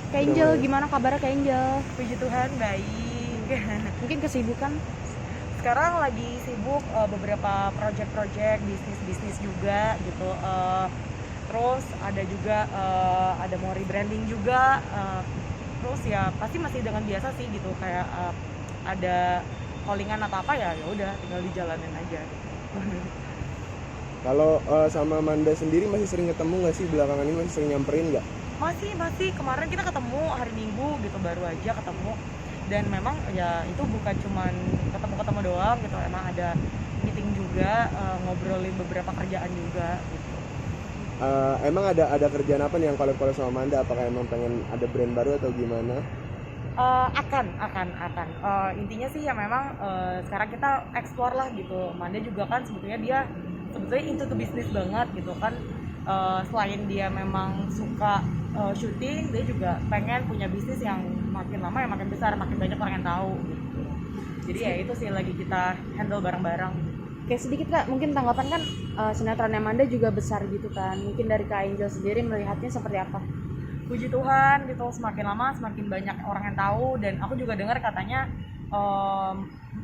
Kak Angel, gimana kabarnya Kak Angel? Puji Tuhan baik. Mungkin kesibukan? Sekarang lagi sibuk beberapa project-project bisnis juga gitu. Terus ada juga ada mau rebranding juga. Terus ya pasti masih dengan biasa sih gitu kayak ada callingan atau apa ya udah tinggal dijalanin aja. Kalau sama Manda sendiri masih sering ketemu nggak sih belakangan ini, masih sering nyamperin nggak? Masih kemarin kita ketemu hari Minggu gitu, baru aja ketemu. Dan memang ya itu bukan cuman ketemu doang gitu, emang ada meeting juga, ngobrolin beberapa kerjaan juga gitu. Emang ada kerjaan apa nih yang collab-collab sama Manda? Apakah emang pengen ada brand baru atau gimana? Akan. Intinya sih ya memang sekarang kita explore lah gitu. Manda juga kan sebetulnya into ke bisnis banget gitu kan. Selain dia memang suka syuting, dia juga pengen punya bisnis yang makin lama ya makin besar, makin banyak orang yang tahu gitu. Jadi ya itu sih lagi kita handle bareng-bareng. Kayak sedikit Kak, mungkin tanggapan kan sinetron Amanda juga besar gitu kan. Mungkin dari Kak Angel sendiri melihatnya seperti apa? Puji Tuhan gitu, semakin lama semakin banyak orang yang tahu. Dan aku juga dengar katanya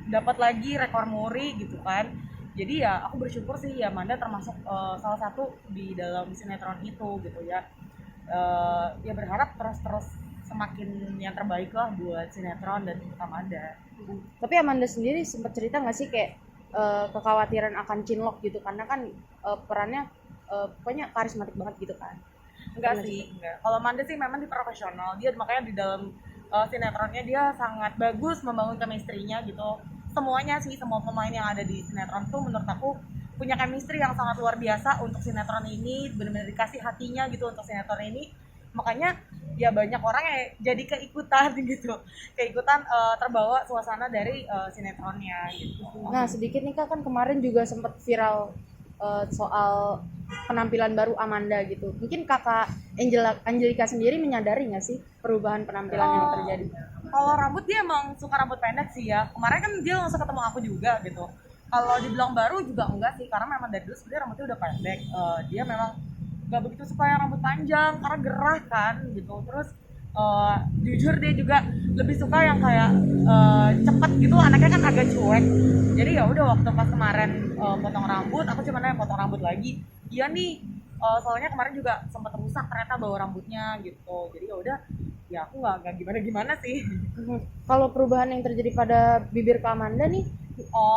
dapat lagi rekor muri gitu kan. Jadi ya aku bersyukur sih ya Manda termasuk salah satu di dalam sinetron itu gitu ya. Ya berharap terus semakin yang terbaik lah buat sinetron dan kita Manda. Tapi Amanda sendiri sempat cerita nggak sih kayak kekhawatiran akan cinlok gitu, karena kan perannya pokoknya karismatik banget gitu kan? Enggak sih, enggak. Kalau Manda sih memang di profesional, dia makanya di dalam sinetronnya dia sangat bagus membangun chemistry-nya gitu. Semuanya sih, semua pemain yang ada di sinetron tuh menurut aku punya chemistry yang sangat luar biasa untuk sinetron ini, benar-benar dikasih hatinya gitu untuk sinetron ini. Makanya ya banyak orang yang jadi keikutan gitu, terbawa suasana dari sinetronnya gitu. Nah sedikit nih Kak, kan kemarin juga sempat viral soal penampilan baru Amanda gitu. Mungkin kakak Angelika sendiri menyadari nggak sih perubahan penampilan yang terjadi? Kalau rambut dia emang suka rambut pendek sih ya. Kemarin kan dia langsung ketemu aku juga gitu. Kalau dibilang baru juga enggak sih, karena memang dari dulu sebenarnya rambutnya udah pendek. Dia memang nggak begitu suka yang rambut panjang karena gerah kan gitu. Terus jujur dia juga lebih suka yang kayak cepet gitu. Anaknya kan agak cuek. Jadi ya udah waktu pas kemarin potong rambut, aku cuma nanya potong rambut lagi. Iya nih, soalnya kemarin juga sempat rusak ternyata bau rambutnya gitu. Jadi ya udah, ya aku nggak gimana sih. Kalau perubahan yang terjadi pada bibir Kak Amanda nih,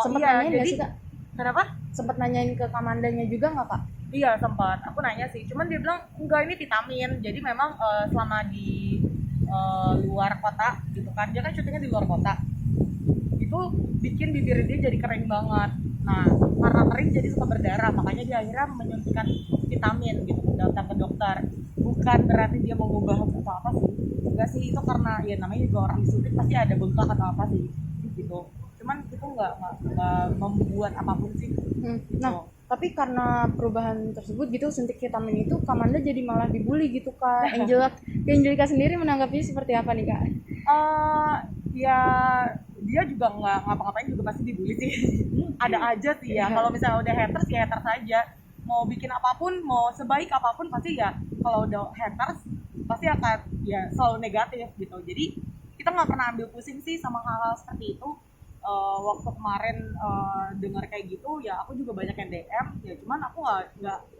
sempat Iya, nanyain nggak jadi sih Kak? kenapa? Sempat nanyain ke Kak Amandanya juga nggak Kak? Iya sempat, aku nanya sih, cuman dia bilang enggak ini vitamin. Jadi memang selama di luar kota gitu kan, dia kan syutingnya di luar kota, itu bikin bibir dia jadi kering banget. Nah karena kering jadi suka berdarah, makanya dia akhirnya menyuntikkan vitamin gitu, datang ke dokter. Bukan berarti dia mengubah apa sih, enggak sih, itu karena ya namanya juga orang disuntik pasti ada bengkak atau apa sih gitu. Cuman itu nggak membuat apapun sih gitu. Nah, tapi karena perubahan tersebut gitu, suntik vitamin itu, Kak Amanda jadi malah dibully gitu Kak. Angelika sendiri menanggapinya seperti apa nih Kak? Ya dia juga nggak ngapa-ngapain juga pasti dibully sih. Ada aja sih ya, kalau misalnya udah haters ya haters aja, mau bikin apapun, mau sebaik apapun pasti ya kalau udah haters pasti akan ya selalu negatif gitu. Jadi kita nggak pernah ambil pusing sih sama hal-hal seperti itu. Waktu kemarin dengar kayak gitu ya aku juga banyak yang DM ya, cuman aku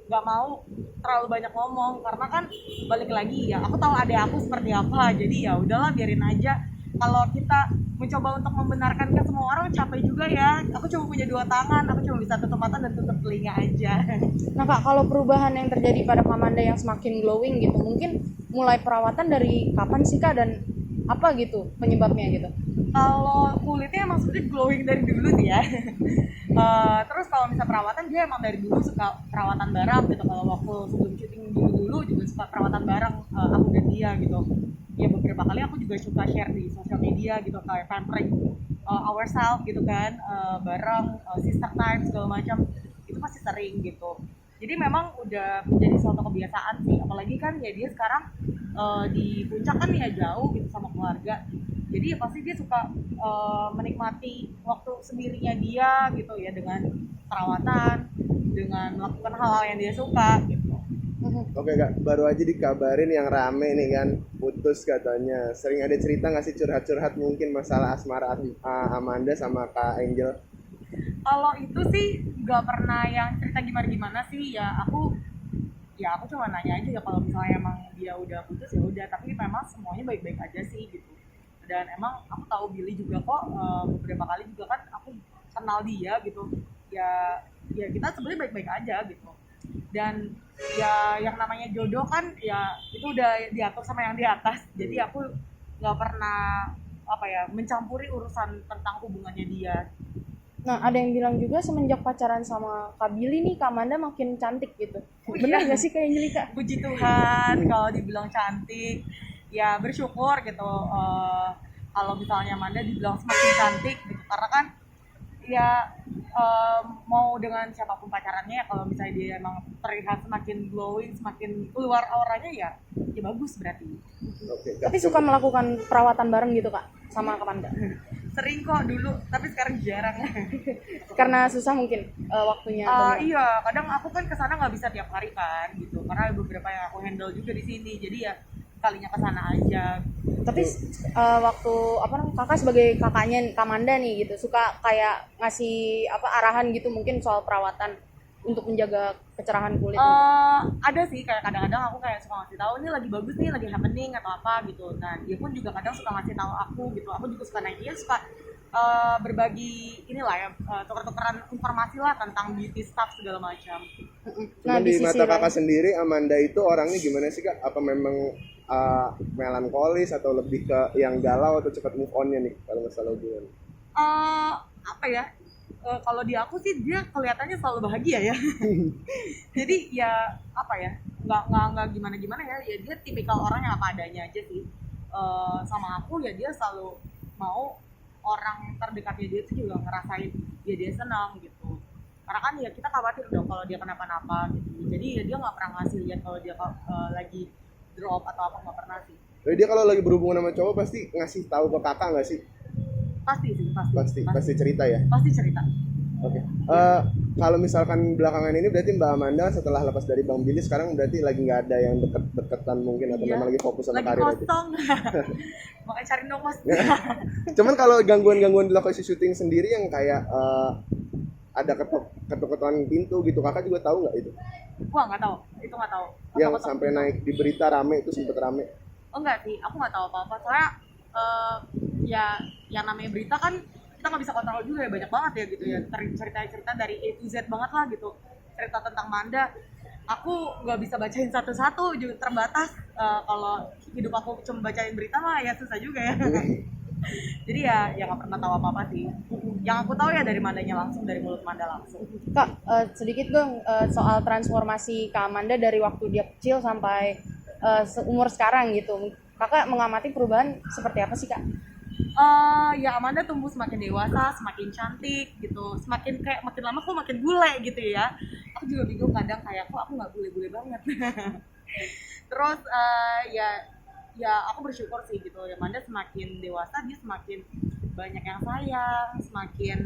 nggak mau terlalu banyak ngomong karena kan balik lagi ya aku tahu adek aku seperti apa. Jadi ya udahlah biarin aja. Kalau kita mencoba untuk membenarkan ke semua orang capek juga ya. Aku cuma punya dua tangan, aku cuma bisa tutup mata dan tutup telinga aja. Nah Kak, kalau perubahan yang terjadi pada Kak Amanda yang semakin glowing gitu, mungkin mulai perawatan dari kapan sih Kak, dan apa gitu penyebabnya gitu? Kalau kulitnya emang sebenarnya glowing dari dulu sih ya. Terus kalau misalnya perawatan dia emang dari dulu suka perawatan bareng gitu. Kalau waktu sebelum syuting dulu juga suka perawatan bareng, aku dan dia gitu. Ya beberapa kali aku juga suka share di sosial media gitu kayak pampering ourselves gitu kan, bareng sister time segala macam. Itu pasti sering gitu. Jadi memang udah menjadi suatu kebiasaan sih. Apalagi kan ya dia sekarang di puncak kan ya jauh gitu sama keluarga. Jadi ya pasti dia suka menikmati waktu sendirinya dia gitu ya, dengan perawatan, dengan melakukan hal-hal yang dia suka gitu. Oke kak, baru aja dikabarin yang rame nih kan, putus katanya. Sering ada cerita nggak sih curhat-curhat mungkin masalah asmara Amanda sama Kak Angel? Kalau itu sih nggak pernah yang cerita gimana-gimana sih, ya aku cuma nanya aja ya kalau misalnya emang dia udah putus ya udah, tapi memang semuanya baik-baik aja sih gitu. Dan emang aku tahu Billy juga kok, beberapa kali juga kan aku kenal dia gitu. Ya kita sebenarnya baik-baik aja gitu. Dan ya yang namanya jodoh kan ya itu udah diatur sama yang di atas. Jadi aku nggak pernah mencampuri urusan tentang hubungannya dia. Nah, ada yang bilang juga semenjak pacaran sama Kak Billy nih, Kak Amanda makin cantik gitu. Benar nggak sih Kak Angelika? Puji Tuhan kalau dibilang cantik, ya bersyukur gitu. Kalau misalnya Amanda dibilang semakin cantik gitu, karena kan ya mau dengan siapapun pacarannya ya, kalau misalnya dia emang terlihat semakin glowing, semakin keluar auranya ya bagus berarti. Oke, Tapi suka melakukan perawatan bareng gitu Kak sama Kak Amanda. Sering kok dulu, tapi sekarang jarang. Karena susah mungkin waktunya. atau gimana? Iya, kadang aku kan kesana nggak bisa tiap hari kan gitu, karena ada beberapa yang aku handle juga di sini, jadi ya kalinya kesana aja. Tapi waktu kakak sebagai kakaknya Kak Amanda nih gitu, suka kayak ngasih arahan gitu mungkin soal perawatan untuk menjaga kecerahan kulit. Ada sih, kayak kadang-kadang aku kayak suka ngasih tahu ini lagi bagus nih, lagi happening atau apa gitu. Nah dia pun juga kadang suka ngasih tahu aku gitu. Aku juga suka nanya, suka berbagi inilah ya, tuker-tukeran informasi lah tentang beauty stuff segala macam. Cuman di mata kakak sendiri Amanda itu orangnya gimana sih kak? Apa memang melankolis atau lebih ke yang galau atau cepat move onnya nih kalau masalah hubungan? Kalau di aku sih dia kelihatannya selalu bahagia ya. Jadi ya nggak gimana ya dia tipikal orang yang apa adanya aja sih. Sama aku ya dia selalu mau orang terdekatnya dia tuh juga ngerasain dia senang gitu. Karena kan ya kita khawatir dong kalau dia kenapa-napa gitu. Jadi ya dia nggak pernah ngasih lihat kalau dia lagi drop atau apa, nggak pernah sih. Jadi dia kalau lagi berhubungan sama cowok pasti ngasih tahu ke kakak nggak sih? Pasti Cerita ya. Pasti cerita. Oke. Kalau misalkan belakangan ini berarti Mbak Amanda setelah lepas dari Bang Billy sekarang berarti lagi nggak ada yang deket-deketan mungkin atau memang lagi fokus sama lagi karir aja. kosong. Makanya cari dong mas. Cuman kalau gangguan-gangguan di lokasi syuting sendiri yang kayak ada ketuk-ketukan pintu gitu, kakak juga tahu nggak itu? Wah nggak tahu, itu nggak tahu. Yang sampai naik di berita rame itu sempet rame. Oh enggak sih, aku nggak tahu apa-apa. Soalnya ya yang namanya berita kan kita nggak bisa kontrol juga ya, banyak banget ya gitu ya, cerita-cerita dari A to Z banget lah gitu, cerita tentang Manda. Aku nggak bisa bacain satu-satu, juga terbatas. Kalau hidup aku cuma bacain berita mah ya susah juga ya. Jadi ya nggak pernah tahu apa-apa sih. Yang aku tahu ya dari Mandanya langsung, dari mulut Manda langsung. Kak, sedikit dong soal transformasi Kak Amanda dari waktu dia kecil sampai seumur sekarang gitu. Kakak mengamati perubahan seperti apa sih Kak? Ya Amanda tumbuh semakin dewasa, semakin cantik gitu, semakin kayak makin lama kok makin bule gitu ya. Aku juga bingung kadang kayak kok aku nggak bule-bule banget. Terus ya aku bersyukur sih gitu ya, Amanda semakin dewasa dia semakin banyak yang sayang, semakin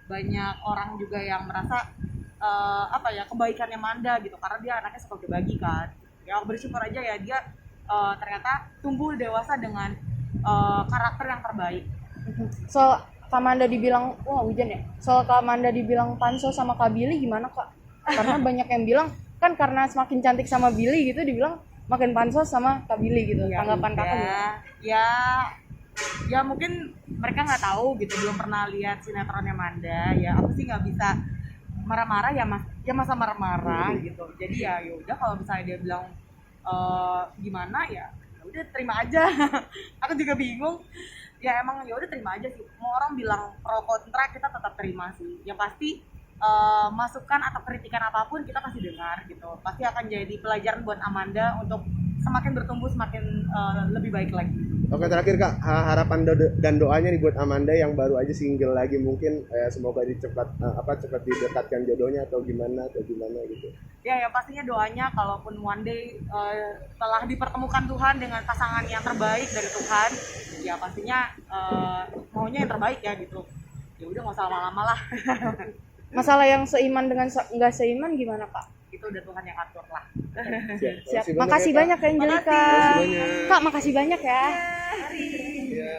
banyak orang juga yang merasa kebaikannya Amanda gitu, karena dia anaknya suka berbagi kan. Ya aku bersyukur aja ya dia ternyata tumbuh dewasa dengan karakter yang terbaik. Soal Kak Amanda dibilang, wah hujan ya. Soal Kak Amanda dibilang pansos sama Kak Billy gimana Kak? Karena banyak yang bilang kan karena semakin cantik sama Billy gitu dibilang makin pansos sama Kak Billy gitu. Ya, tanggapan Kakak gimana? Ya mungkin mereka nggak tahu gitu, belum pernah lihat sinetronnya Manda. Ya aku sih nggak bisa marah-marah ya masa marah-marah gitu. Jadi ya udah kalau misalnya dia bilang gimana ya udah terima aja. Aku juga bingung. Ya emang ya udah terima aja sih. Mau orang bilang pro kontra kita tetap terima sih. Yang pasti masukan atau kritikan apapun kita pasti dengar gitu. Pasti akan jadi pelajaran buat Amanda untuk semakin bertumbuh, semakin lebih baik lagi. Oke, terakhir Kak, harapan dan doanya nih buat Amanda yang baru aja single lagi mungkin semoga cepat didekatkan jodohnya atau gimana gitu. Ya pastinya doanya kalaupun one day telah dipertemukan Tuhan dengan pasangan yang terbaik dari Tuhan, ya pastinya maunya yang terbaik ya gitu. Ya udah nggak usah lama-lama lah. Masalah yang seiman dengan nggak seiman gimana Kak? Itu itu udah Tuhan yang atur lah. Siap. Makasih banyak ya Angelika. Makasih banyak. Kak, makasih banyak ya. Iya.